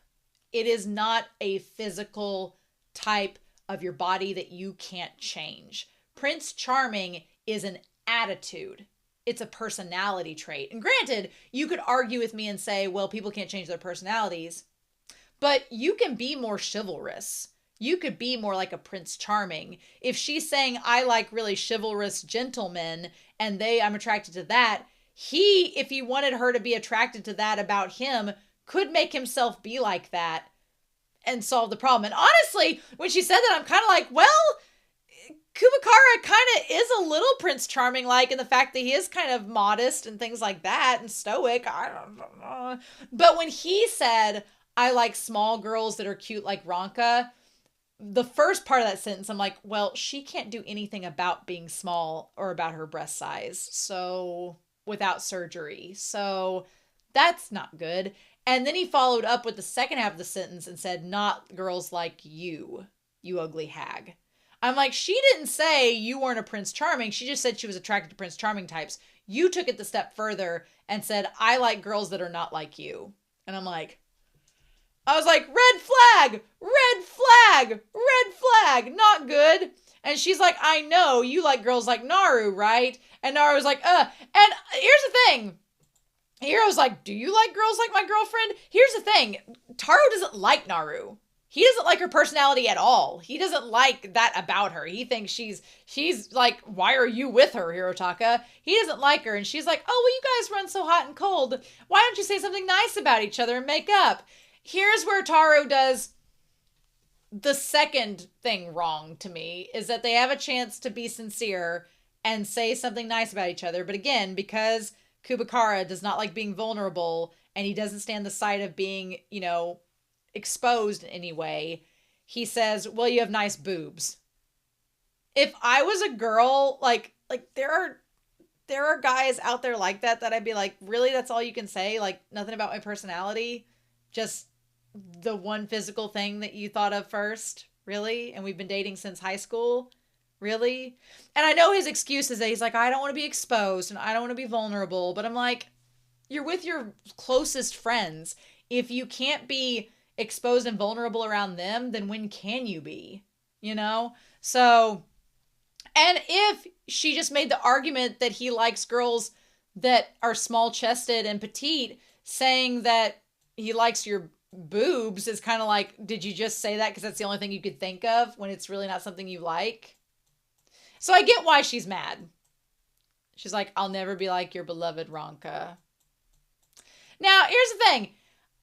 S1: It is not a physical type of your body that you can't change. Prince Charming is an attitude. It's a personality trait. And granted, you could argue with me and say, well, people can't change their personalities, but you can be more chivalrous. You could be more like a Prince Charming. If she's saying, I like really chivalrous gentlemen and I'm attracted to that, if he wanted her to be attracted to that about him, could make himself be like that and solve the problem. And honestly, when she said that, I'm kind of like, well, Kabakura kind of is a little Prince Charming like in the fact that he is kind of modest and things like that and stoic. I don't know. But when he said, I like small girls that are cute like Ronka, the first part of that sentence, I'm like, well, she can't do anything about being small or about her breast size. So without surgery. So that's not good. And then he followed up with the second half of the sentence and said, not girls like you ugly hag. I'm like, she didn't say you weren't a Prince Charming. She just said she was attracted to Prince Charming types. You took it the step further and said, I like girls that are not like you. And I was like, red flag, red flag, red flag, not good. And she's like, I know, you like girls like Naru, right? And Naru was like, And here's the thing. Hiro's like, do you like girls like my girlfriend? Here's the thing. Taro doesn't like Naru. He doesn't like her personality at all. He doesn't like that about her. He thinks she's like, why are you with her, Hirotaka? He doesn't like her. And she's like, oh, well, you guys run so hot and cold. Why don't you say something nice about each other and make up? Here's where Taro does the second thing wrong to me, is that they have a chance to be sincere and say something nice about each other. But again, because Kabakura does not like being vulnerable and he doesn't stand the sight of being, exposed in any way, he says, well, you have nice boobs. If I was a girl, like there are guys out there like that I'd be like, really? That's all you can say? Like, nothing about my personality? Just the one physical thing that you thought of first? Really? And we've been dating since high school? Really? And I know his excuse is that he's like, I don't want to be exposed and I don't want to be vulnerable. But I'm like, you're with your closest friends. If you can't be exposed and vulnerable around them, then when can you be? You know? So, and if she just made the argument that he likes girls that are small chested and petite, saying that he likes your boobs is kind of like, did you just say that because that's the only thing you could think of when it's really not something you like? So I get why she's mad. She's like, I'll never be like your beloved Ronka. Now, here's the thing.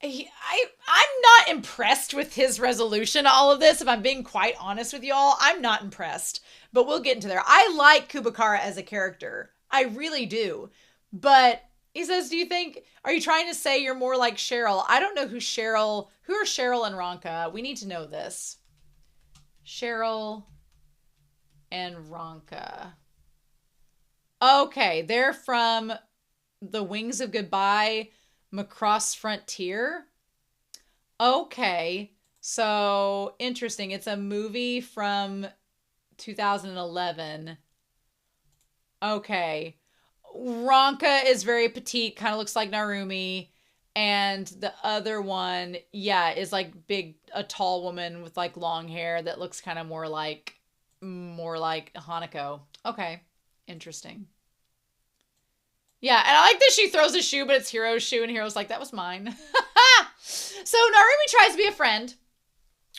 S1: I'm not impressed with his resolution to all of this. If I'm being quite honest with y'all, I'm not impressed. But we'll get into there. I like Kabakura as a character. I really do. But he says, are you trying to say you're more like Cheryl? I don't know who are Cheryl and Ronka? We need to know this. Cheryl and Ronka. Okay, they're from The Wings of Goodbye, Macross Frontier. Okay, so interesting. It's a movie from 2011. Okay. Ronka is very petite, kind of looks like Narumi. And the other one, yeah, is like a tall woman with like long hair that looks kind of more like Hanako. Okay, interesting. Yeah, and I like that she throws a shoe, but it's Hiro's shoe, and Hiro's like, that was mine. So Narumi tries to be a friend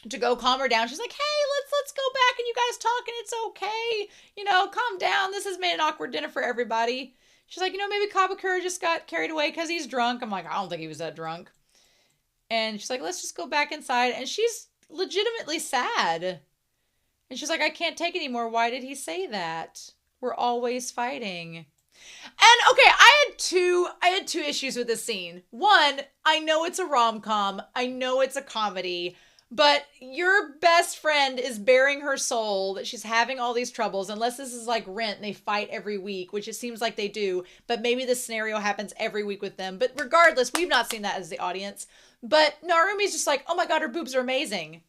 S1: to go calm her down. She's like, hey, let's go back and you guys talk and it's okay. You know, calm down. This has made an awkward dinner for everybody. She's like, maybe Kabakura just got carried away because he's drunk. I'm like, I don't think he was that drunk. And she's like, let's just go back inside. And she's legitimately sad. And she's like, I can't take it anymore. Why did he say that? We're always fighting. And okay, I had two issues with this scene. One, I know it's a rom-com. I know it's a comedy. But your best friend is bearing her soul that she's having all these troubles, unless this is like Rent and they fight every week, which it seems like they do. But maybe this scenario happens every week with them. But regardless, we've not seen that as the audience. But Narumi's just like, oh my God, her boobs are amazing.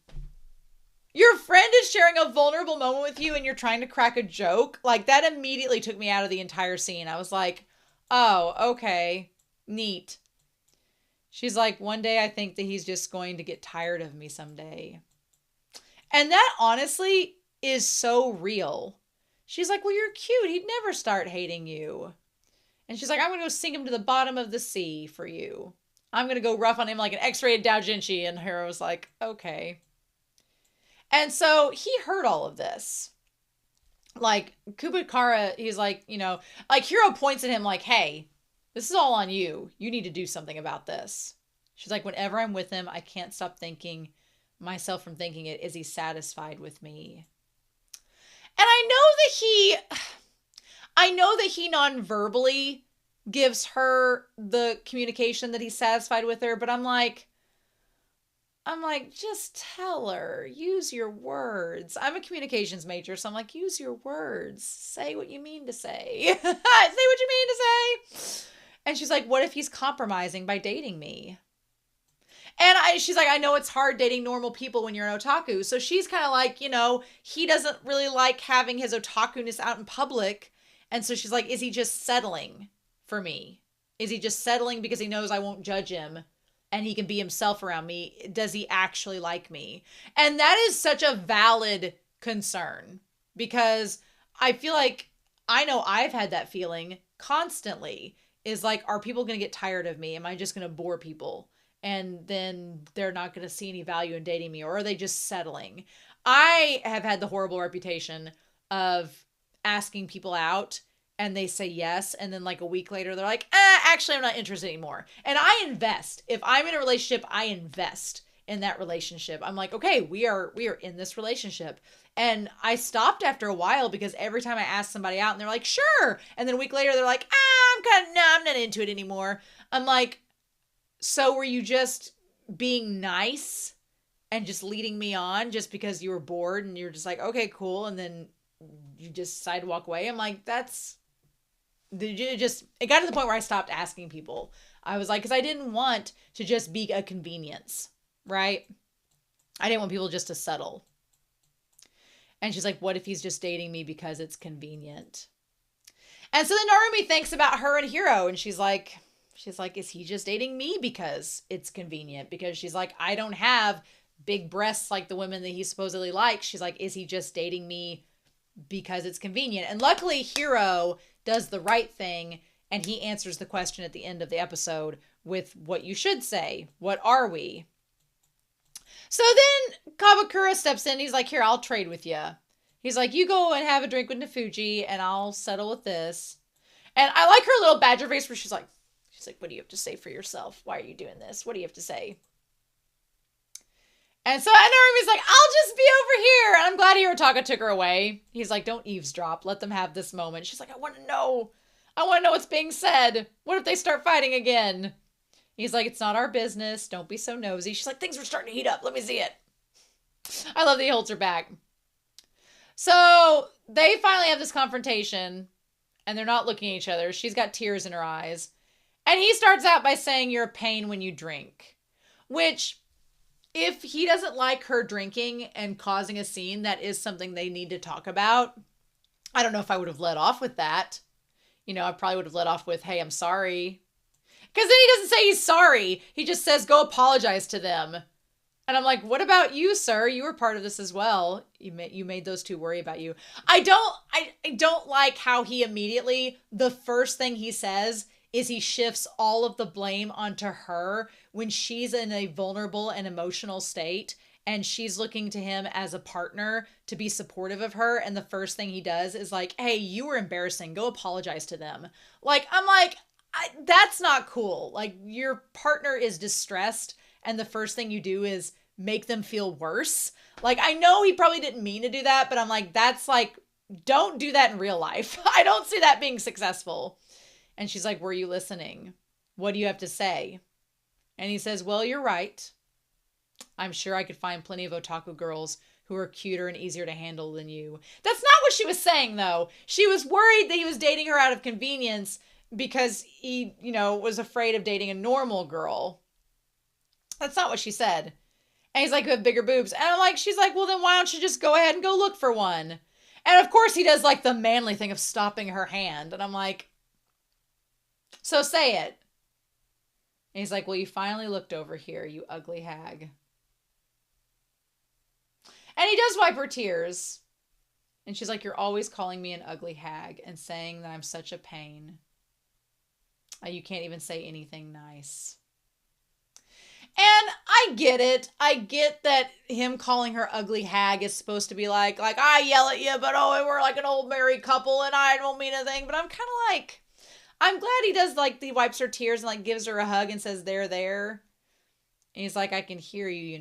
S1: Your friend is sharing a vulnerable moment with you and you're trying to crack a joke. Like, that immediately took me out of the entire scene. I was like, oh, okay, neat. She's like, one day I think that he's just going to get tired of me someday. And that honestly is so real. She's like, well, you're cute. He'd never start hating you. And she's like, I'm going to go sink him to the bottom of the sea for you. I'm going to go rough on him like an X-rated doujinshi. And Hiro's like, okay. And so he heard all of this. Like, Kabakura, he's like, like Hiro points at him like, hey, this is all on you. You need to do something about this. She's like, whenever I'm with him, I can't stop thinking myself from thinking it. Is he satisfied with me? And I know that he non-verbally gives her the communication that he's satisfied with her, but I'm like, just tell her. Use your words. I'm a communications major, so I'm like, use your words. Say what you mean to say. Say what you mean to say. And she's like, what if he's compromising by dating me? And she's like, I know it's hard dating normal people when you're an otaku. So she's kind of like, he doesn't really like having his otaku-ness out in public. And so she's like, is he just settling for me? Is he just settling because he knows I won't judge him and he can be himself around me? Does he actually like me? And that is such a valid concern, because I feel like, I know I've had that feeling constantly, is like, are people going to get tired of me? Am I just going to bore people? And then they're not going to see any value in dating me, or are they just settling? I have had the horrible reputation of asking people out and they say yes, and then like a week later they're like, actually I'm not interested anymore. And I invest. If I'm in a relationship, I invest in that relationship. I'm like, okay, we are in this relationship. And I stopped after a while because every time I asked somebody out and they're like, sure. And then a week later they're like, I'm not into it anymore. I'm like, so were you just being nice and just leading me on just because you were bored and you're just like, okay, cool. And then you just decide to walk away. I'm like, it got to the point where I stopped asking people. I was like, because I didn't want to just be a convenience, right? I didn't want people just to settle. And she's like, what if he's just dating me because it's convenient? And so then Narumi thinks about her and Hiro, and she's like, is he just dating me because it's convenient? Because she's like, I don't have big breasts like the women that he supposedly likes. She's like, is he just dating me because it's convenient? And luckily Hiro does the right thing, and he answers the question at the end of the episode with what you should say. What are we? So then Kabakura steps in. He's like, here, I'll trade with you. He's like, you go and have a drink with Nefuji, and I'll settle with this. And I like her little badger face where she's like, what do you have to say for yourself? Why are you doing this? What do you have to say? And so Narumi's like, I'll just be over here. And I'm glad Hirotaka took her away. He's like, don't eavesdrop. Let them have this moment. She's like, I want to know. I want to know what's being said. What if they start fighting again? He's like, it's not our business. Don't be so nosy. She's like, things are starting to heat up. Let me see it. I love that he holds her back. So they finally have this confrontation, and they're not looking at each other. She's got tears in her eyes. And he starts out by saying, you're a pain when you drink. Which, if he doesn't like her drinking and causing a scene, that is something they need to talk about. I don't know if I would have led off with that. I probably would have led off with, hey, I'm sorry. Because then he doesn't say he's sorry. He just says, go apologize to them. And I'm like, what about you, sir? You were part of this as well. You made those two worry about you. I don't like how he immediately, the first thing he says is he shifts all of the blame onto her when she's in a vulnerable and emotional state. And she's looking to him as a partner to be supportive of her. And the first thing he does is like, hey, you were embarrassing. Go apologize to them. I'm like, that's not cool. Like, your partner is distressed, and the first thing you do is make them feel worse. Like, I know he probably didn't mean to do that, but I'm like, that's like, don't do that in real life. I don't see that being successful. And she's like, were you listening? What do you have to say? And he says, well, you're right. I'm sure I could find plenty of otaku girls who are cuter and easier to handle than you. That's not what she was saying, though. She was worried that he was dating her out of convenience because he, was afraid of dating a normal girl. That's not what she said. And he's like, you have bigger boobs. And I'm like, she's like, well, then why don't you just go ahead and go look for one? And of course he does like the manly thing of stopping her hand. And I'm like, so say it. And he's like, well, you finally looked over here, you ugly hag. And he does wipe her tears. And she's like, you're always calling me an ugly hag and saying that I'm such a pain. You can't even say anything nice. And I get it. I get that him calling her ugly hag is supposed to be like I yell at you, but we're like an old married couple and I don't mean anything. But I'm kind of like, I'm glad he does he wipes her tears and like gives her a hug and says, there. And he's like, I can hear you,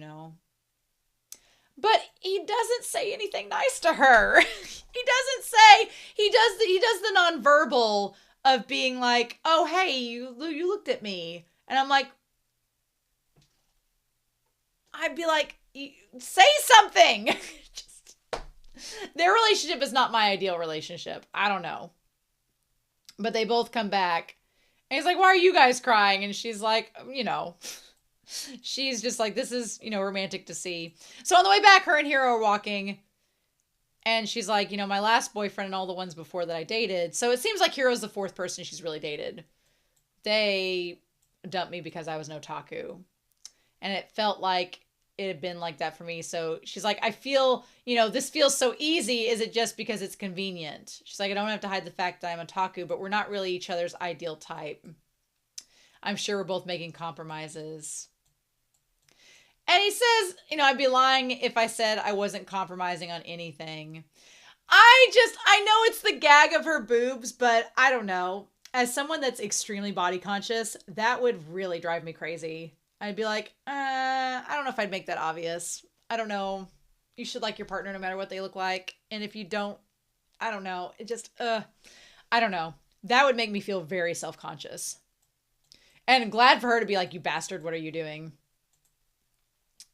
S1: But he doesn't say anything nice to her. He doesn't say, he does the nonverbal of being like, oh, hey, you looked at me. And I'm like, I'd be like, say something. Their relationship is not my ideal relationship. I don't know. But they both come back. And he's like, why are you guys crying? And she's like, she's just like, this is, romantic to see. So on the way back, her and Hiro are walking. And she's like, my last boyfriend and all the ones before that I dated. So it seems like Hiro's the fourth person she's really dated. They dumped me because I was an otaku. And it felt like it had been like that for me. So she's like, I feel, this feels so easy. Is it just because it's convenient? She's like, I don't have to hide the fact that I'm otaku, but we're not really each other's ideal type. I'm sure we're both making compromises. And he says, I'd be lying if I said I wasn't compromising on anything. I know it's the gag of her boobs, but I don't know. As someone that's extremely body conscious, that would really drive me crazy. I'd be like, I don't know if I'd make that obvious. I don't know. You should like your partner no matter what they look like. And if you don't, I don't know. It just, I don't know. That would make me feel very self-conscious. And glad for her to be like, you bastard, what are you doing?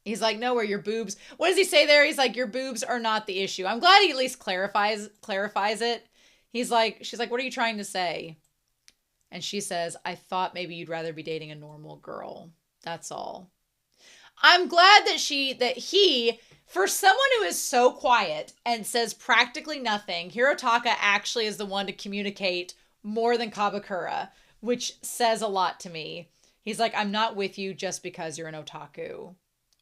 S1: He's like, no, where your boobs. What does he say there? He's like, your boobs are not the issue. I'm glad he at least clarifies it. She's like, what are you trying to say? And she says, I thought maybe you'd rather be dating a normal girl. That's all. I'm glad that he, for someone who is so quiet and says practically nothing, Hirotaka actually is the one to communicate more than Kabakura, which says a lot to me. He's like, I'm not with you just because you're an otaku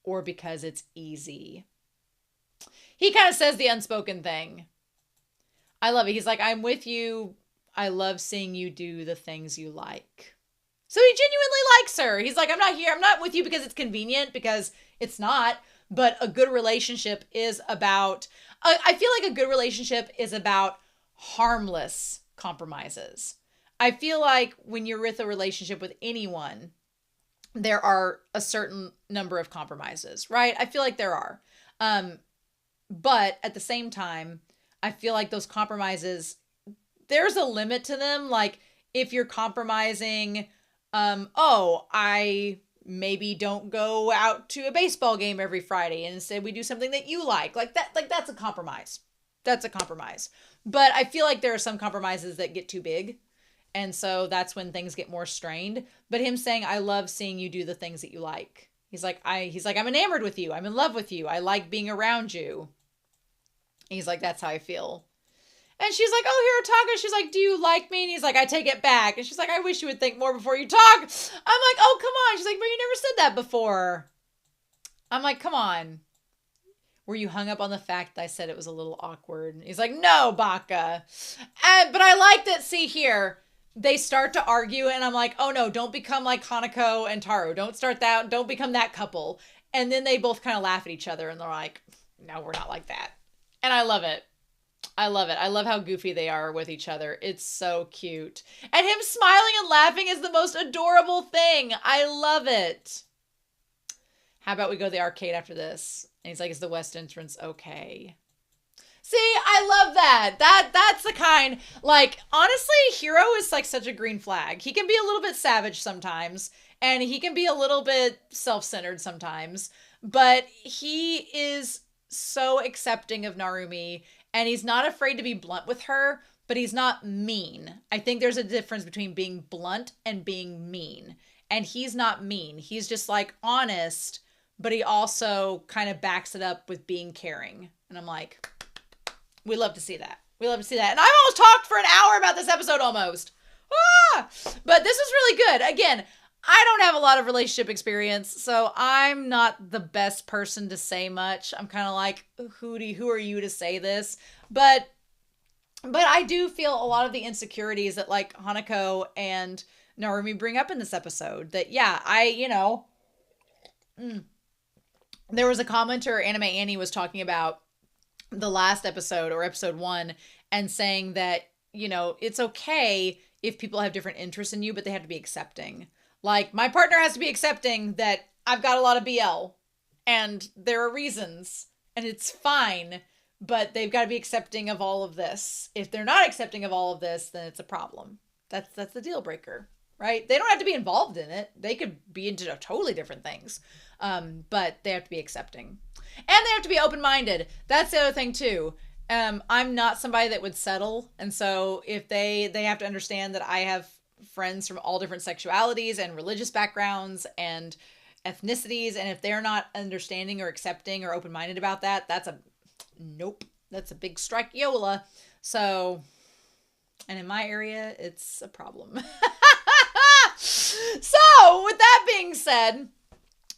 S1: or because it's easy. He kind of says the unspoken thing. I love it. He's like, I'm with you. I love seeing you do the things you like. So he genuinely likes her. He's like, I'm not here. I'm not with you because it's convenient, because it's not. But a good relationship is about, I feel like a good relationship is about harmless compromises. I feel like when you're with a relationship with anyone, there are a certain number of compromises, right? I feel like there are. But at the same time, I feel like those compromises, there's a limit to them. Like if you're compromising, I maybe don't go out to a baseball game every Friday and instead we do something that you like that. Like that's a compromise. That's a compromise. But I feel like there are some compromises that get too big. And so that's when things get more strained. But him saying, I love seeing you do the things that you like. He's like, I'm enamored with you. I'm in love with you. I like being around you. He's like, that's how I feel. And she's like, oh, Hirotaka. She's like, do you like me? And he's like, I take it back. And she's like, I wish you would think more before you talk. I'm like, oh, come on. She's like, but you never said that before. I'm like, come on. Were you hung up on the fact that I said it was a little awkward? And he's like, no, Baka. But I like that, see here, they start to argue and I'm like, oh no, don't become like Hanako and Taro. Don't start that. Don't become that couple. And then they both kind of laugh at each other and they're like, no, we're not like that. And I love it. I love it. I love how goofy they are with each other. It's so cute. And him smiling and laughing is the most adorable thing. I love it. How about we go to the arcade after this? And he's like, is the west entrance okay? See, I love that. That's the kind, like, honestly, Hiro is like such a green flag. He can be a little bit savage sometimes, and he can be a little bit self-centered sometimes, but he is so accepting of Narumi, and he's not afraid to be blunt with her, but he's not mean. I think there's a difference between being blunt and being mean, and he's not mean. He's just like honest, but he also kind of backs it up with being caring. And I'm like, we love to see that. We love to see that. And I've almost talked for an hour about this episode almost. But this is really good. Again, I don't have a lot of relationship experience, so I'm not the best person to say much. I'm kind of like, who are you to say this? But I do feel a lot of the insecurities that like Hanako and Narumi bring up in this episode. That, yeah, there was a commenter, Anime Annie, was talking about the last episode or episode 1 and saying that, it's okay if people have different interests in you, but they have to be accepting. Like, my partner has to be accepting that I've got a lot of BL and there are reasons and it's fine, but they've got to be accepting of all of this. If they're not accepting of all of this, then it's a problem. That's the deal breaker, right? They don't have to be involved in it. They could be into totally different things. But they have to be accepting. And they have to be open-minded. That's the other thing too. I'm not somebody that would settle. And so if they have to understand that I have friends from all different sexualities and religious backgrounds and ethnicities. And if they're not understanding or accepting or open-minded about that, that's a nope. That's a big strike Yola. So, and in my area, it's a problem. So with that being said, and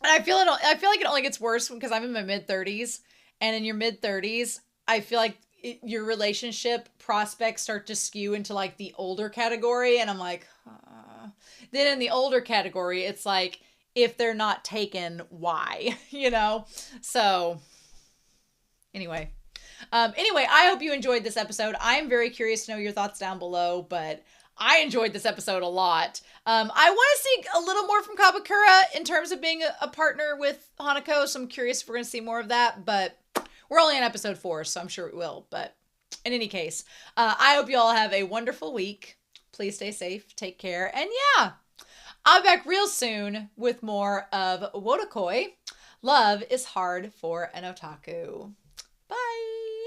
S1: I feel like it only gets worse because I'm in my mid-30s, and in your mid-30s, I feel like your relationship prospects start to skew into like the older category, and I'm like, then in the older category, it's like, if they're not taken, why? So anyway, I hope you enjoyed this episode. I'm very curious to know your thoughts down below, but I enjoyed this episode a lot. I want to see a little more from Kabakura in terms of being a partner with Hanako, so I'm curious if we're going to see more of that, but we're only on episode 4, so I'm sure we will. But in any case, I hope you all have a wonderful week. Please stay safe, take care, and yeah, I'll be back real soon with more of Wotakoi. Love is hard for an otaku. Bye.